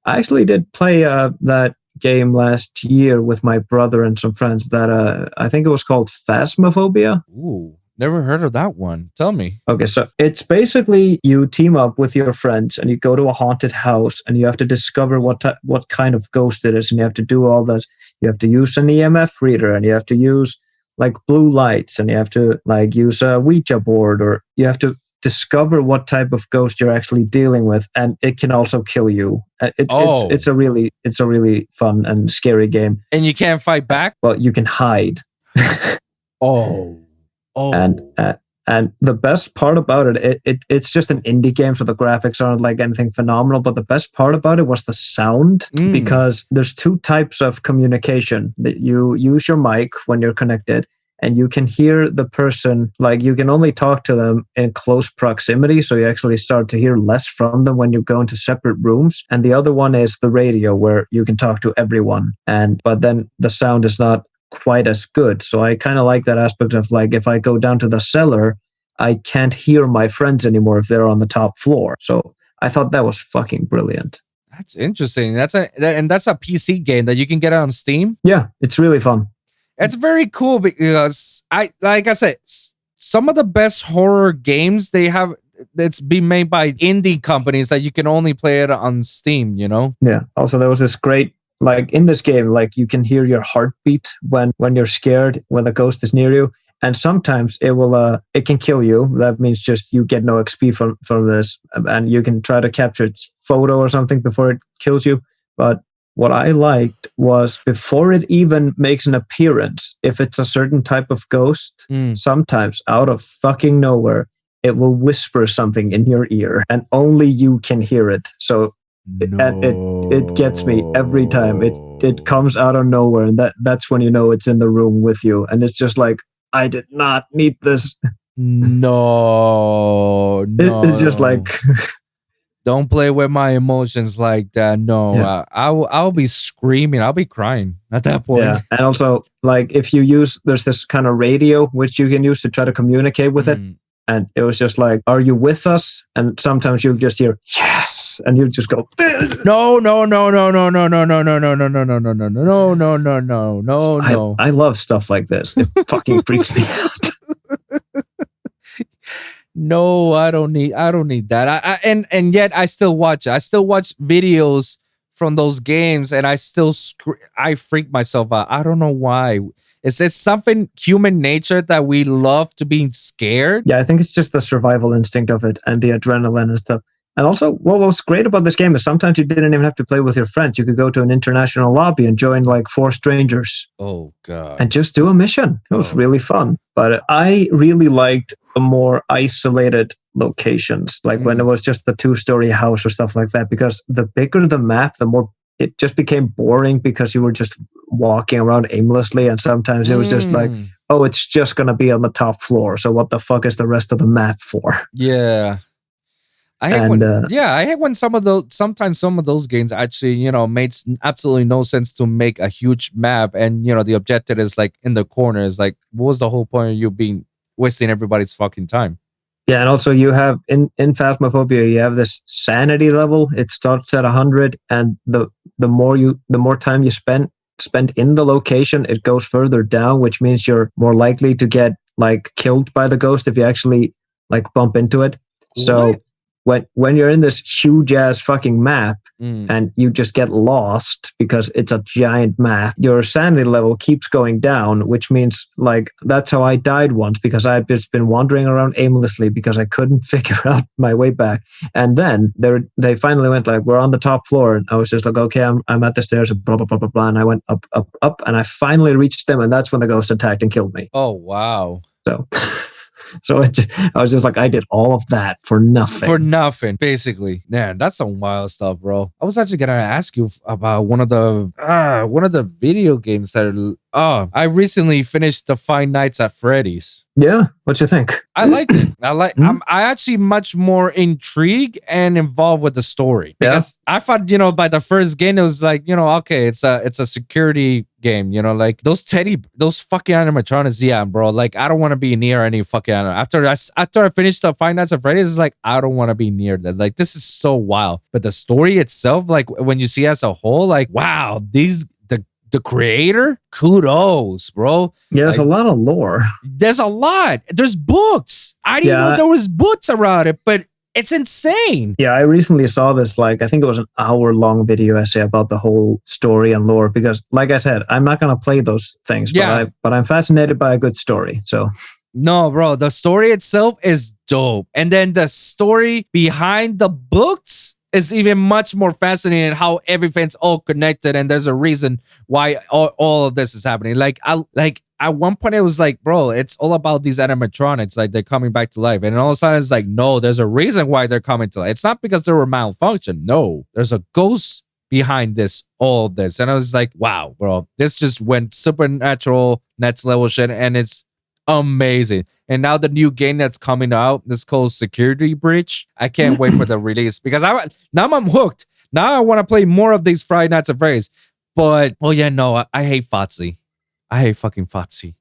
actually did play that game last year with my brother and some friends that I think it was called Phasmophobia. Ooh, never heard of that one. Tell me. Okay, so it's basically you team up with your friends and you go to a haunted house and you have to discover what kind of ghost it is, and you have to do all that. You have to use an EMF reader, and you have to use like blue lights, and you have to like use a Ouija board, or you have to discover what type of ghost you're actually dealing with, and it can also kill you. It's a really fun and scary game. And you can't fight back? Well, you can hide. And the best part about it's just an indie game, so the graphics aren't like anything phenomenal, but the best part about it was the sound, because there's two types of communication. That you use your mic when you're connected, and you can hear the person, like you can only talk to them in close proximity, so you actually start to hear less from them when you go into separate rooms. And the other one is the radio, where you can talk to everyone, but then the sound is not quite as good. So I kind of like that aspect of like, if I go down to the cellar, I can't hear my friends anymore if they're on the top floor. So I thought that was fucking brilliant. That's interesting. That's a PC game that you can get on Steam. Yeah, it's really fun. It's very cool because like I said, some of the best horror games it's been made by indie companies that you can only play it on Steam, you know? Yeah. Also, there was this great, like in this game, like you can hear your heartbeat when you're scared, when the ghost is near you. And sometimes it can kill you. That means just you get no XP from this, and you can try to capture its photo or something before it kills you. But what I liked was, before it even makes an appearance, if it's a certain type of ghost, sometimes out of fucking nowhere, it will whisper something in your ear, and only you can hear it. So it gets me every time. It comes out of nowhere, and that's when you know it's in the room with you. And it's just like, I did not need this. No. It's just like... Don't play with my emotions like that. No, yeah. I'll be screaming. I'll be crying at that point. Yeah, and also, like, if you there's this kind of radio which you can use to try to communicate with it. And it was just like, are you with us? And sometimes you'll just hear, yes. And you just go, no. I love stuff like this. It fucking freaks me out. No, I don't need that. And yet I still watch it. I still watch videos from those games, and I still I freak myself out. I don't know why. Is it something human nature that we love to be scared? Yeah, I think it's just the survival instinct of it and the adrenaline and stuff. And also, what was great about this game is sometimes you didn't even have to play with your friends. You could go to an international lobby and join like 4 strangers. Oh, God. And just do a mission. It was really fun. But I really liked the more isolated locations, like when it was just the 2-story house or stuff like that, because the bigger the map, the more it just became boring, because you were just walking around aimlessly. And sometimes it was just like, oh, it's just going to be on the top floor. So what the fuck is the rest of the map for? Yeah. I hate when sometimes some of those games actually, made absolutely no sense to make a huge map, and the objective is like in the corner. Is like, what was the whole point of you wasting everybody's fucking time? Yeah, and also you have in Phasmophobia, you have this sanity level. It starts at 100, and the more time you spend in the location, it goes further down, which means you're more likely to get like killed by the ghost if you actually like bump into it. So when you're in this huge ass fucking map and you just get lost because it's a giant map, your sanity level keeps going down, which means like that's how I died once, because I've just been wandering around aimlessly because I couldn't figure out my way back. And then they finally went like, we're on the top floor, and I was just like, okay, I'm at the stairs, blah blah blah blah blah, and I went up, and I finally reached them, and that's when the ghost attacked and killed me. Oh wow. So So I was just like, I did all of that for nothing. For nothing, basically. Man, that's some wild stuff, bro. I was actually gonna ask you about one of the video games that I recently finished the Five Nights at Freddy's. Yeah, what you think? I liked it. I'm actually much more intrigued and involved with the story, because I thought, by the first game it was like, okay, it's a security game, like those fucking animatronics. Yeah, bro, like I don't want to be near any fucking after I finished the Five Nights at Freddy's, it's like I don't want to be near that. Like this is so wild, but the story itself, like when you see it as a whole, like wow, the creator, kudos, bro. Yeah, there's a lot of lore. There's a lot. There's books. I didn't know there was books around it, but it's insane. Yeah, I recently saw this, I think it was an hour-long video essay about the whole story and lore, because, like I said, I'm not going to play those things, but I'm fascinated by a good story, so... No, bro, the story itself is dope. And then the story behind the books is even much more fascinating, how everything's all connected, and there's a reason why all of this is happening. Like at one point it was like, bro, it's all about these animatronics, like they're coming back to life, and all of a sudden it's like, no, there's a reason why they're coming to life. It's not because they were malfunctioned. No, there's a ghost behind all this. And I was like, wow, bro, this just went supernatural next level shit, and it's amazing. And now the new game that's coming out, this called Security Breach. I can't wait for the release, because now I'm hooked. Now I want to play more of these Friday Nights at Freddy's. But I hate FOTC. I hate fucking FOTC.